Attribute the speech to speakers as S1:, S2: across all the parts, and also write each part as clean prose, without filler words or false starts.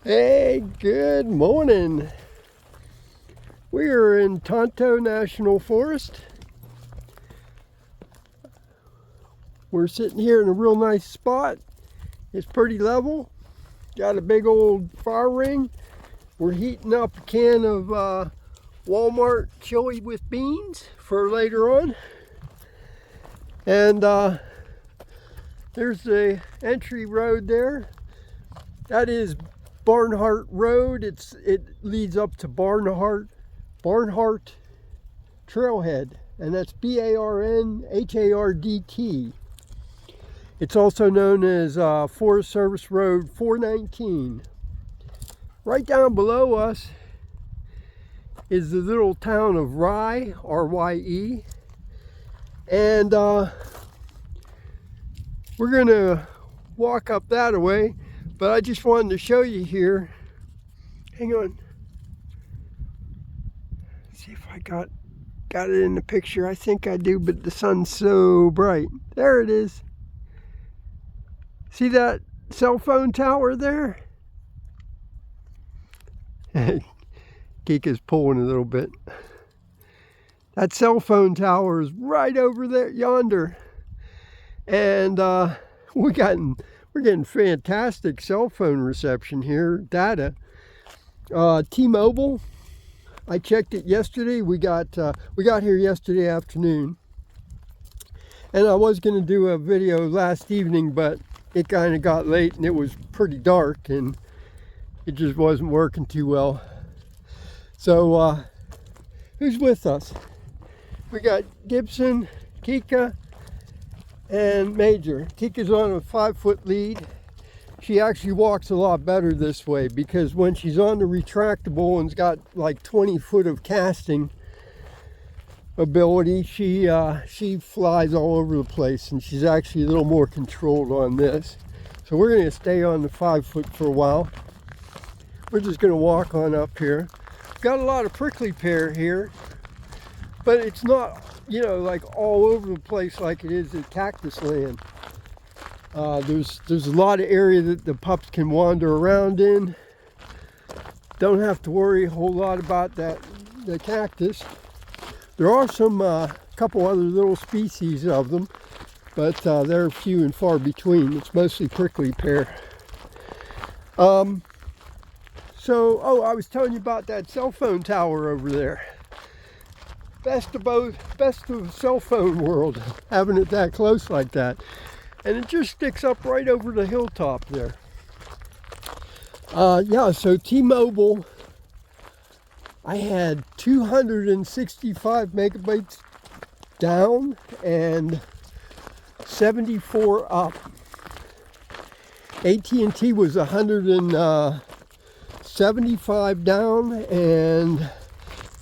S1: Hey, good morning. We are in Tanto National Forest. We're sitting here in a real nice spot. It's pretty level. Got a big old fire ring. We're heating up a can of Walmart chili with beans for later on. And there's the entry road there. That is Barnhardt Road. It leads up to Barnhardt Trailhead, and that's Barnhardt. It's also known as Forest Service Road 419. Right down below us is the little town of Rye, R-Y-E, and we're gonna walk up that way. But I just wanted to show you here. Hang on. See if I got it in the picture. I think I do, but the sun's so bright. There it is. See that cell phone tower there? Kika's pulling a little bit. That cell phone tower is right over there, yonder. And we're getting fantastic cell phone reception here, data. T-Mobile, I checked it yesterday. We got here yesterday afternoon, and I was going to do a video last evening, but it kind of got late and it was pretty dark and it just wasn't working too well. So who's with us? We got Gibson, Kika, and Major. Kika's on a 5-foot lead. She actually walks a lot better this way because when she's on the retractable and's got like 20 foot of casting ability, she flies all over the place, and she's actually a little more controlled on this. So we're going to stay on the 5-foot for a while. We're just going to walk on up here. Got a lot of prickly pear here, but it's not, you know, like all over the place like it is at cactus land. There's a lot of area that the pups can wander around in. Don't have to worry a whole lot about the cactus. There are some couple other little species of them, but they're few and far between. It's mostly prickly pear. I was telling you about that cell phone tower over there. Best of cell phone world, having it that close like that. And it just sticks up right over the hilltop there. So T-Mobile, I had 265 megabytes down and 74 up. AT&T was 175 down, and I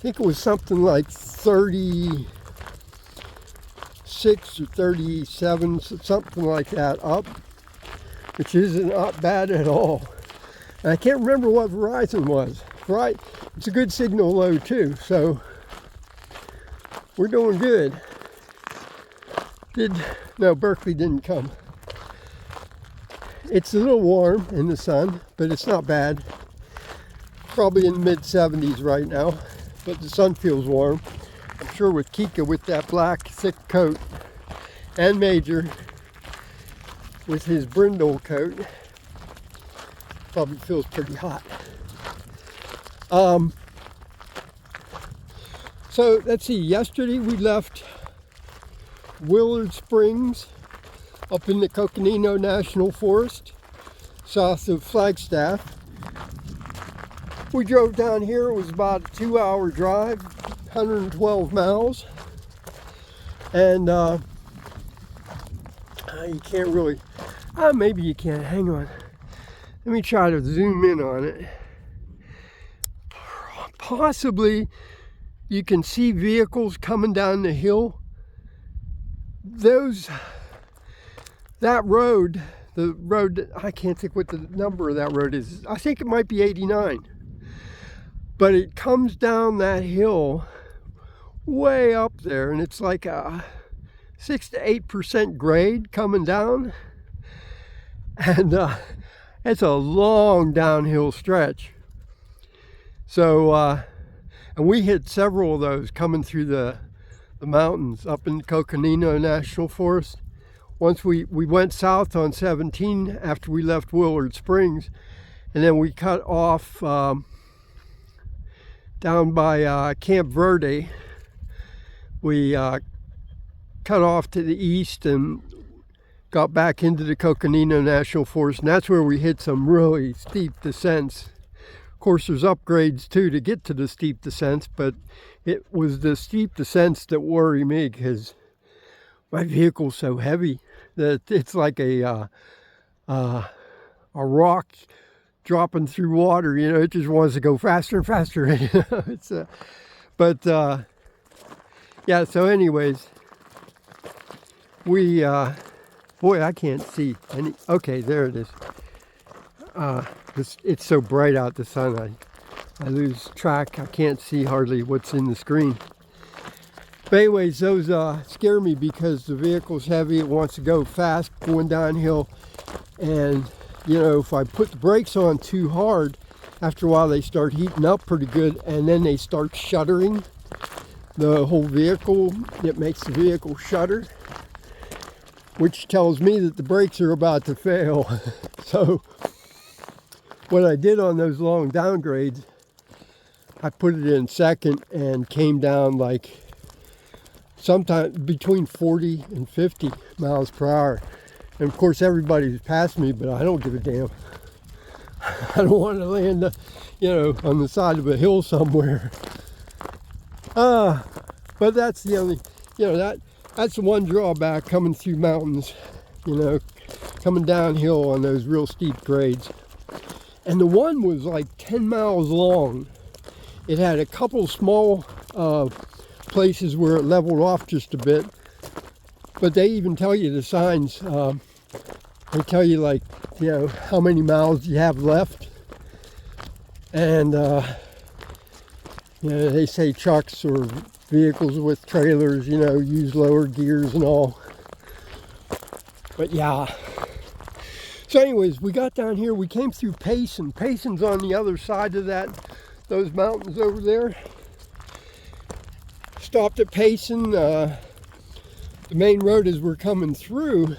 S1: think it was something like 36 or 37, something like that up, which isn't not bad at all. And I can't remember what Verizon was. Right, it's a good signal low too, so we're doing good. No, Berkeley didn't come. It's a little warm in the sun, but it's not bad. Probably in the mid-70s right now, but the sun feels warm. I'm sure with Kika with that black thick coat, and Major with his brindle coat, probably feels pretty hot. So let's see, yesterday we left Willard Springs up in the Coconino National Forest, south of Flagstaff. We drove down here. It was about a 2-hour drive, 112 miles. And you can't really, maybe you can, hang on. Let me try to zoom in on it. Possibly you can see vehicles coming down the hill. That road, the road, I can't think what the number of that road is. I think it might be 89. But it comes down that hill way up there, and it's like a 6 to 8% grade coming down. And It's a long downhill stretch. So, and we hit several of those coming through the mountains up in Tanto National Forest. Once we went south on 17 after we left Willard Springs, and then we cut off down by Camp Verde. We cut off to the east and got back into the Tanto National Forest, and that's where we hit some really steep descents. Of course, there's upgrades too to get to the steep descents, but it was the steep descents that worry me because my vehicle's so heavy that it's like a rock dropping through water. You know, it just wants to go faster and faster. It's yeah. So, anyways, we boy, I can't see any. Okay, there it is. It's so bright out, the sun. I lose track. I can't see hardly what's in the screen. But anyways, those scare me because the vehicle's heavy. It wants to go fast going downhill. And, you know, if I put the brakes on too hard, after a while they start heating up pretty good. And then they start shuddering the whole vehicle. It makes the vehicle shudder, which tells me that the brakes are about to fail. So what I did on those long downgrades, I put it in second and came down like sometimes between 40 and 50 miles per hour. And of course everybody's passed me, but I don't give a damn. I don't want to land, you know, on the side of a hill somewhere. But that's the only, you know, that's the one drawback coming through mountains, you know, coming downhill on those real steep grades. And the one was like 10 miles long. It had a couple small places where it leveled off just a bit. But they even tell you the signs. They tell you, like, you know, how many miles you have left. And, you know, they say trucks or vehicles with trailers, you know, use lower gears and all. But yeah. So anyways, we got down here, we came through Payson. Payson's on the other side of those mountains over there. Stopped at Payson. The main road as we're coming through,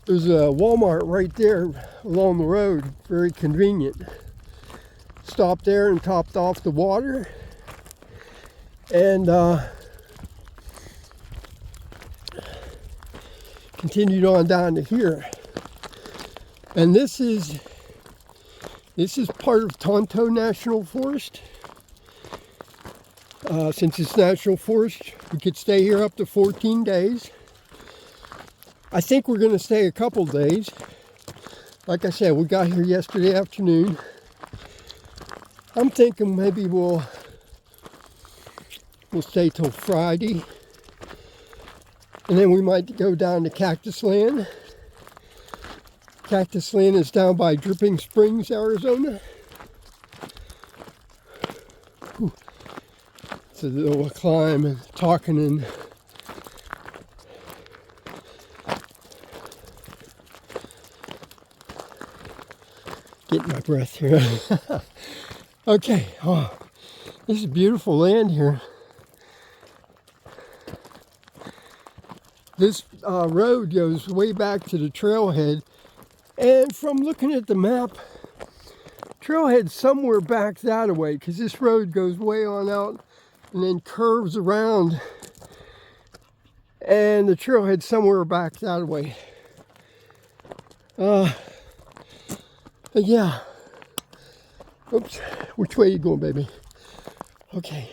S1: there's a Walmart right there along the road, very convenient. Stopped there and topped off the water. And continued on down to here. And this is part of Tonto National Forest. Since it's National Forest, we could stay here up to 14 days. I think we're going to stay a couple days. Like I said, we got here yesterday afternoon. I'm thinking maybe we'll stay till Friday. And then we might go down to Cactus Land. Cactus Land is down by Dripping Springs, Arizona. Whew. It's a little climb and talking and getting my breath here. Okay, oh, this is beautiful land here. This road goes way back to the trailhead. And from looking at the map, trailhead's somewhere back that way, because this road goes way on out and then curves around. And the trailhead's somewhere back that way. But yeah. Oops, which way are you going, baby? Okay.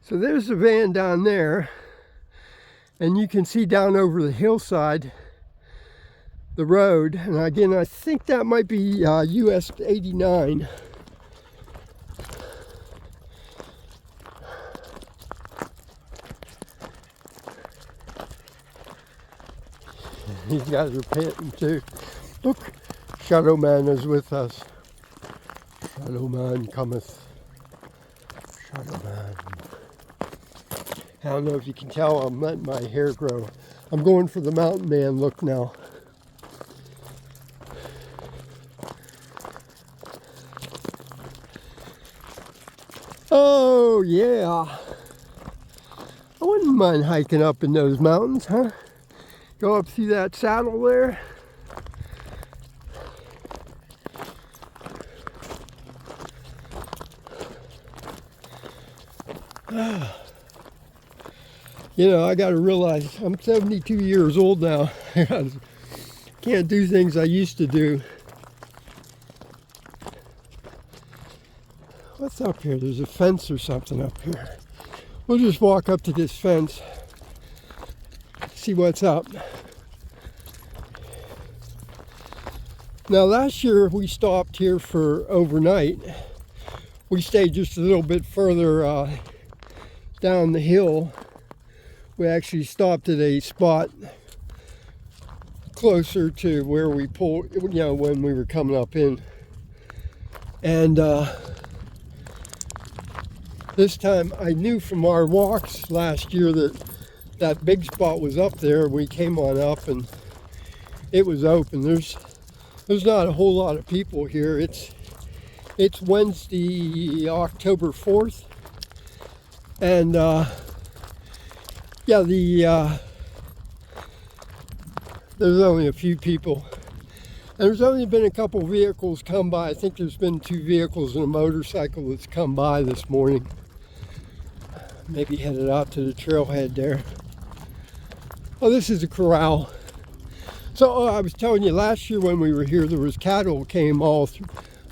S1: So there's the van down there. And you can see down over the hillside the road, and again I think that might be US 89. These guys are panting too. Look, Shadow Man is with us. Shadow Man cometh. Shadow Man. I don't know if you can tell, I'm letting my hair grow. I'm going for the mountain man look now. Oh yeah, I wouldn't mind hiking up in those mountains, huh? Go up through that saddle there. You know, I got to realize I'm 72 years old now. I can't do things I used to do. What's up here? There's a fence or something up here. We'll just walk up to this fence, see what's up. Now last year we stopped here for overnight. We stayed just a little bit further down the hill. We actually stopped at a spot closer to where we pulled, you know, when we were coming up in. And this time I knew from our walks last year that that big spot was up there. We came on up and it was open. There's not a whole lot of people here. It's Wednesday, October 4th. And yeah, there's only a few people. And there's only been a couple vehicles come by. I think there's been 2 vehicles and a motorcycle that's come by this morning. Maybe headed out to the trailhead there. Oh, this is a corral. So I was telling you last year when we were here, there was cattle came all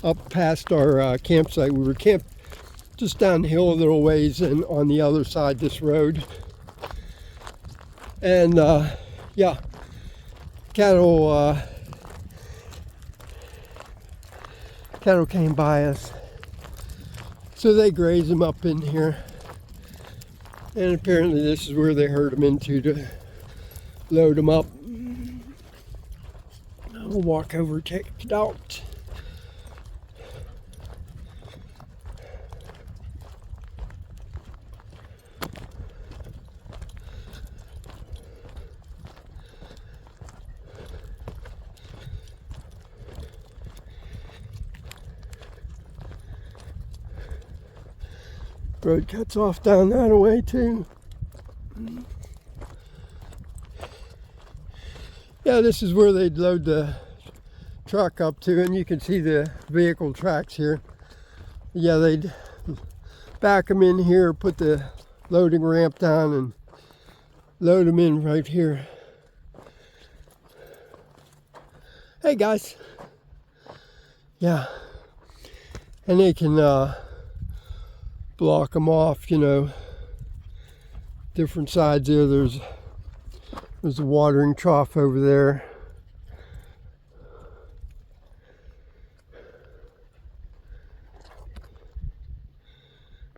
S1: up past our campsite. We were camped just down the hill a little ways and on the other side this road. And yeah, cattle came by us, so they graze them up in here, and apparently this is where they herd them into to load them up. I'll walk over, check it out. Road cuts off down that way too. Yeah, this is where they'd load the truck up to, and you can see the vehicle tracks here. Yeah, they'd back them in here, put the loading ramp down, and load them in right here. Hey guys. Yeah, and they can block them off, you know, different sides there. There's a watering trough over there.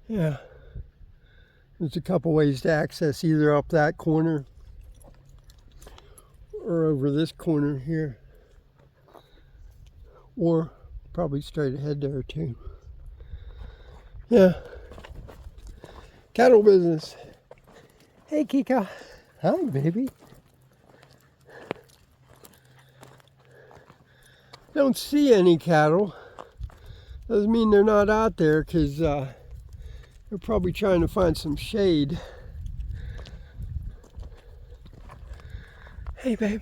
S1: Yeah, there's a couple ways to access, either up that corner or over this corner here, or probably straight ahead there too. Yeah, cattle business. Hey Kika. Hi baby. Don't see any cattle. Doesn't mean they're not out there, because they're probably trying to find some shade. Hey babe.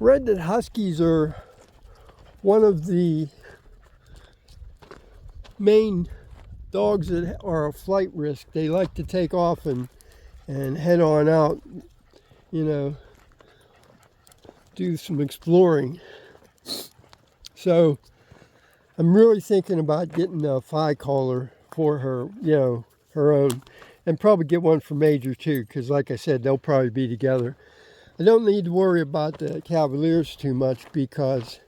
S1: Read that huskies are one of the main dogs that are a flight risk. They like to take off and head on out, you know, do some exploring. So I'm really thinking about getting a thigh collar for her, you know, her own, and probably get one for Major too, because like I said, they'll probably be together. I don't need to worry about the Cavaliers too much, because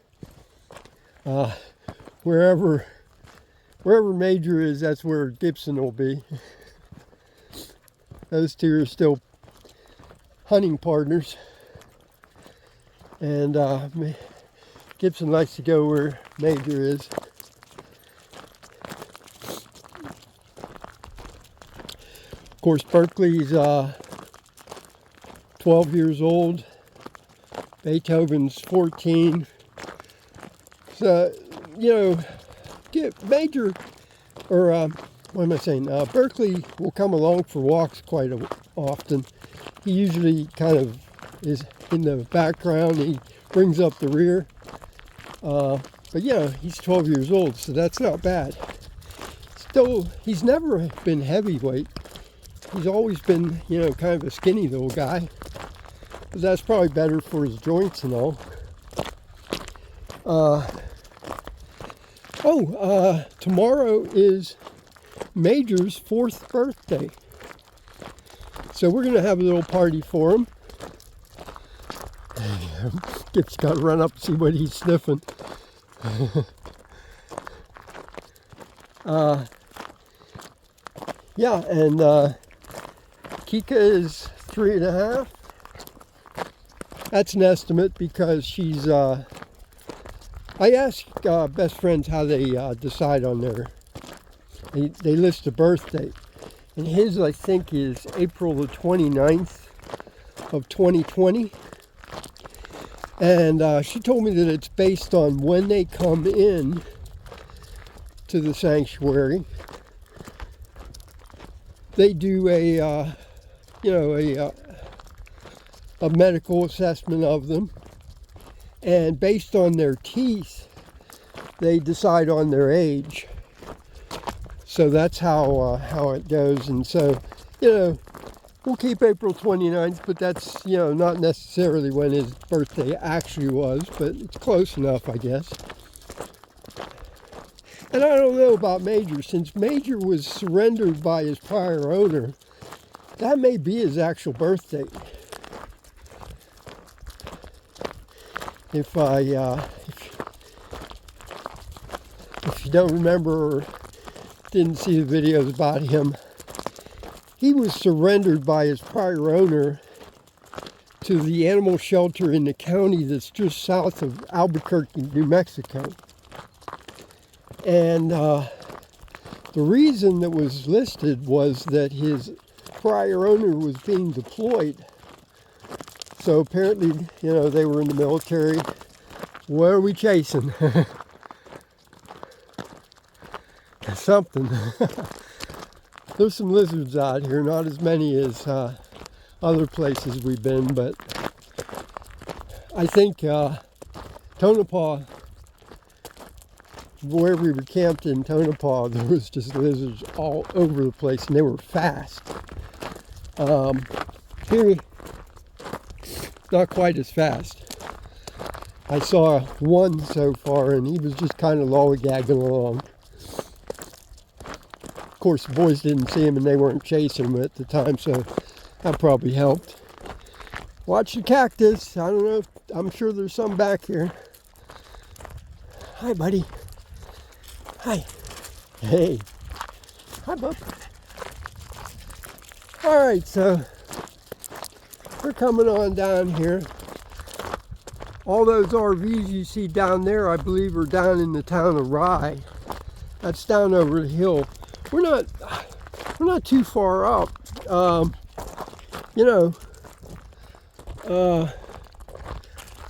S1: wherever Major is, that's where Gibson will be. Those two are still hunting partners, and Gibson likes to go where Major is. Of course, Berkeley's 12 years old. Beethoven's 14. So you know, get Major, or what am I saying? Berkeley will come along for walks quite often. He usually kind of is in the background. He brings up the rear. But yeah, he's 12 years old, so that's not bad. Still, he's never been heavyweight. He's always been, you know, kind of a skinny little guy. But that's probably better for his joints and all. Tomorrow is Major's 4th birthday. So we're going to have a little party for him. Skip's got to run up and see what he's sniffing. Yeah, and Kika is 3.5. That's an estimate because she's, I asked best friends how they decide on they list a birth date. And his, I think, is April the 29th of 2020. And she told me that it's based on when they come in to the sanctuary. They do a medical assessment of them, and based on their teeth, they decide on their age. So that's how it goes. And so, you know, we'll keep April 29th, but that's, you know, not necessarily when his birthday actually was, but it's close enough, I guess. And I don't know about Major. Since Major was surrendered by his prior owner, that may be his actual birth date. If you don't remember or didn't see the videos about him, he was surrendered by his prior owner to the animal shelter in the county that's just south of Albuquerque, New Mexico. And the reason that was listed was that his prior owner was being deployed. So apparently, you know, they were in the military. What are we chasing? Something. There's some lizards out here, not as many as other places we've been, but I think Tonopah, where we were camped in Tonopah, there was just lizards all over the place, and they were fast. Here, not quite as fast. I saw one so far, and he was just kind of lollygagging along. Of course, the boys didn't see him, and they weren't chasing him at the time, so that probably helped. Watch the cactus. I don't know. I'm sure there's some back here. Hi, buddy. Hi. Hey. Hi, bub. All right, so we're coming on down here. All those RVs you see down there, I believe, are down in the town of Rye. That's down over the hill. We're not too far up. You know,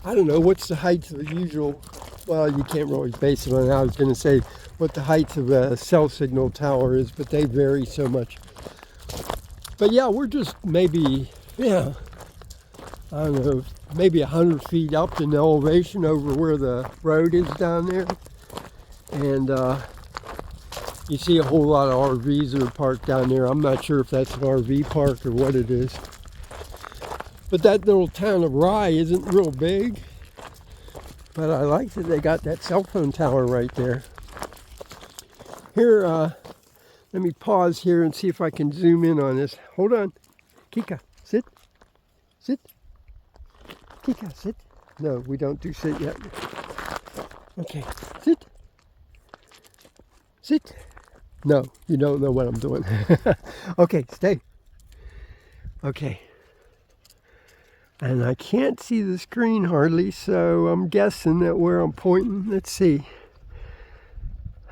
S1: I don't know what's the height of the usual. Well, you can't really base it on that. I was going to say what the height of a cell signal tower is, but they vary so much. But yeah, we're just maybe, yeah, I don't know, maybe 100 feet up in elevation over where the road is down there. And you see a whole lot of RVs that are parked down there. I'm not sure if that's an RV park or what it is. But that little town of Rye isn't real big. But I like that they got that cell phone tower right there. Here, let me pause here and see if I can zoom in on this. Hold on. Kika, sit. Sit. Kika, sit. No, we don't do sit yet. Okay, sit. Sit. No, you don't know what I'm doing. Okay, stay. Okay. And I can't see the screen hardly, so I'm guessing that where I'm pointing, let's see.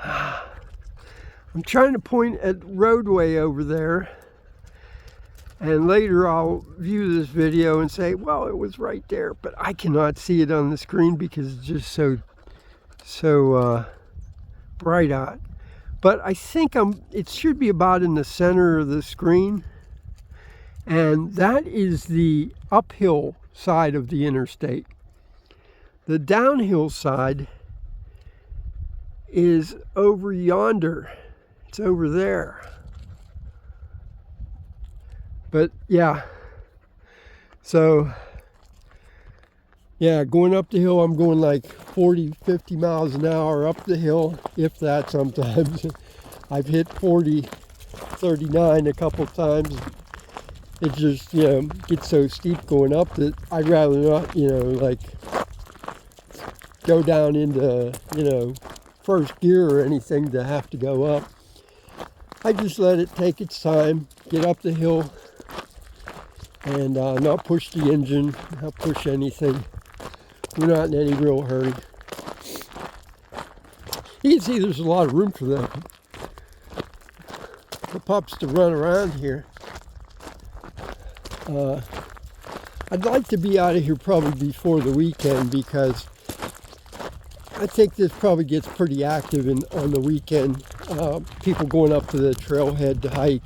S1: I'm trying to point at roadway over there, and later I'll view this video and say, well, it was right there, but I cannot see it on the screen because it's just so right at. But I think it should be about in the center of the screen. And that is the uphill side of the interstate. The downhill side is over yonder. It's over there. But yeah, so yeah, going up the hill, I'm going like 40, 50 miles an hour up the hill, if that sometimes. I've hit 40, 39 a couple times. It just, gets so steep going up that I'd rather not, like go down into, first gear or anything to have to go up. I just let it take its time, get up the hill, and not push the engine, not push anything. We're not in any real hurry. You can see there's a lot of room for the pups to run around here. I'd like to be out of here probably before the weekend, because I think this probably gets pretty active on the weekend. People going up to the trailhead to hike.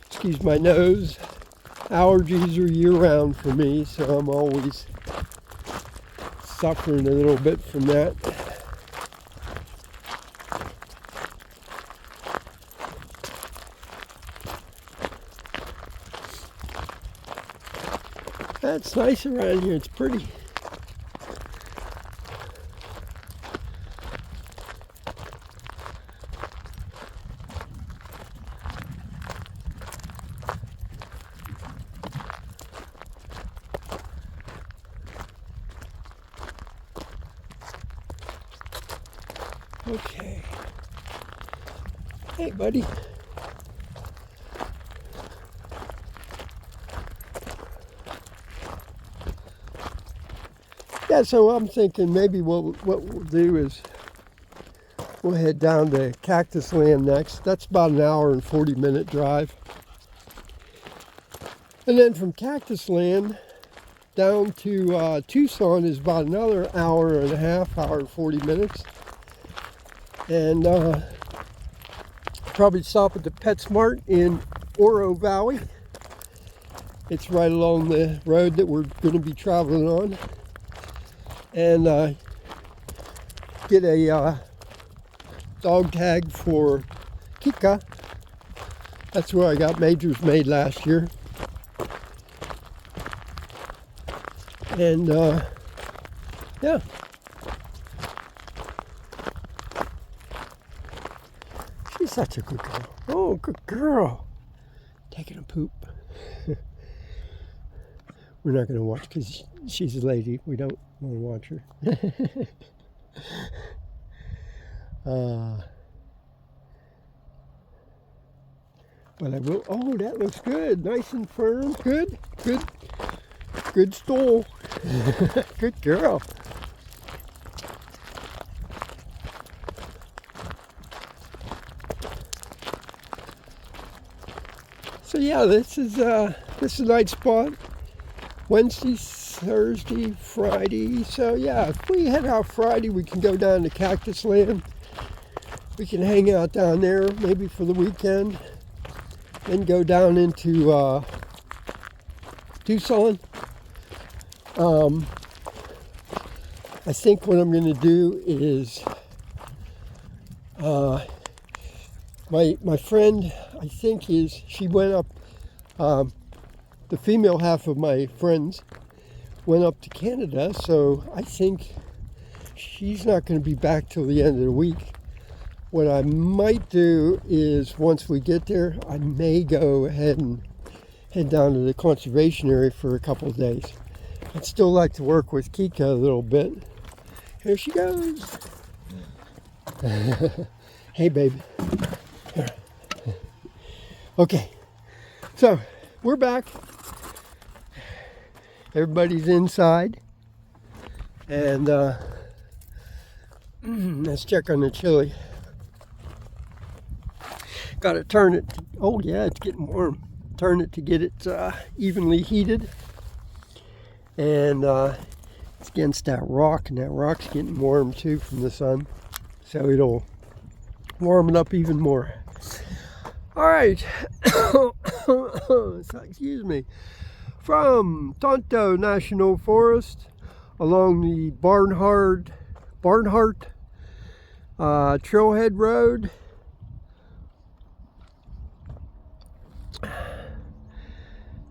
S1: Excuse my nose. Allergies are year-round for me, so I'm always suffering a little bit from that. That's nice around here. It's pretty. Okay. Hey, buddy. Yeah, so I'm thinking maybe what we'll do is we'll head down to Cactus Land next. That's about an hour and 40-minute drive. And then from Cactus Land down to Tucson is about another hour and a half, hour and 40 minutes. And probably stop at the PetSmart in Oro Valley. It's right along the road that we're going to be traveling on. And get a dog tag for Kika. That's where I got Majors made last year. And yeah. She's such a good girl. Oh, good girl. Taking a poop. We're not going to watch because she's a lady. We don't want to watch her. But I will. Oh, that looks good. Nice and firm. Good. Good. Good stool. Good girl. So yeah, this is a nice spot. Wednesday, Thursday, Friday. So yeah, if we head out Friday, we can go down to Cactus Land. We can hang out down there maybe for the weekend. Then go down into Tucson. I think what I'm going to do is my friend, I think she went up, the female half of my friends went up to Canada, so I think she's not going to be back till the end of the week. What I might do is once we get there, I may go ahead and head down to the conservation area for a couple of days. I'd still like to work with Kika a little bit. Here she goes. Hey, baby. Here. Okay, so we're back. Everybody's inside. And let's check on the chili. Got to turn it. Oh, yeah, it's getting warm. turn it to get it evenly heated. And it's against that rock, and that rock's getting warm too from the sun. So it'll warm it up even more. All right, excuse me. From Tanto National Forest along the Barnhardt Trailhead Road.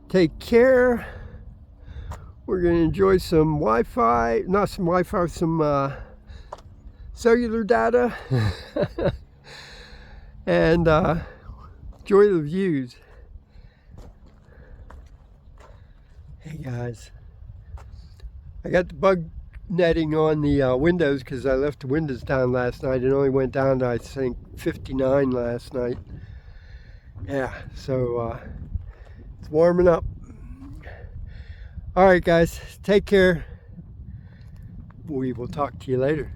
S1: Take care. We're going to enjoy some Wi-Fi, not some Wi-Fi, some cellular data. And enjoy the views. Hey guys, I got the bug netting on the windows because I left the windows down last night. It only went down to, I think, 59 last night. Yeah, so it's warming up. All right guys, take care. We will talk to you later.